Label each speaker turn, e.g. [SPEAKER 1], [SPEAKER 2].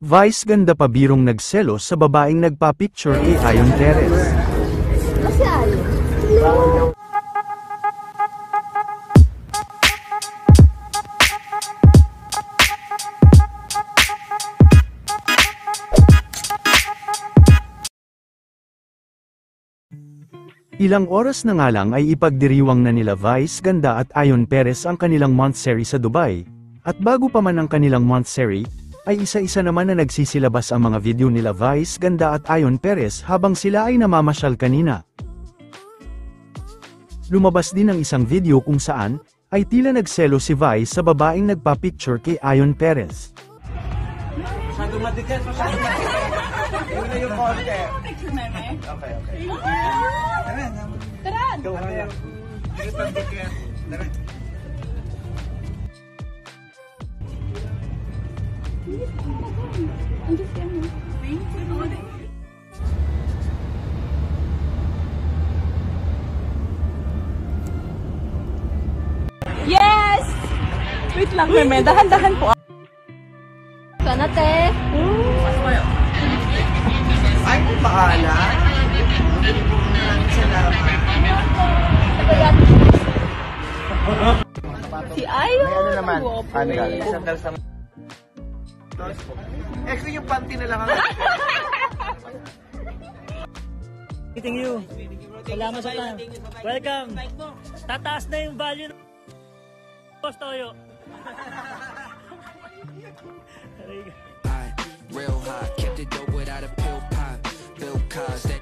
[SPEAKER 1] Vice ganda pabirong nagselos sa babaeng nagpa-picture kay Ayon Perez. Ilang oras na nga lang ay ipagdiriwang na nila Vice ganda at Ayon Perez ang kanilang monthsary sa Dubai. At bago pa man ang kanilang monthsary, ay isa-isa naman na nagsisilabas ang mga video nila Vice ganda at Ayon Perez habang sila ay namamasyal kanina. Lumabas din ang isang video kung saan, ay tila nagselo si Vice sa babaeng nagpa-picture kay Ayon Perez.
[SPEAKER 2] Masyado madikat, masyado madikat. Yun na yung konti.
[SPEAKER 3] Picture, meme.
[SPEAKER 2] Okay.
[SPEAKER 3] Tara!
[SPEAKER 2] Go ahead. Dikit ang dikit. Tara.
[SPEAKER 3] Yes! Wait lang, meme. Dahan-dahan po. Sana, te.
[SPEAKER 2] Ay, paala. Salamat.
[SPEAKER 3] Si Ayon.
[SPEAKER 2] May ano naman?
[SPEAKER 3] Paano
[SPEAKER 2] galing? Sandal sa... Actually, yung panty na lang ang...
[SPEAKER 4] Meeting you. Salamat sa time. Welcome. Tataas na yung value ng Boss Toyo.
[SPEAKER 5] Real hot, kept it dope without a pill pop. Bill Cosby.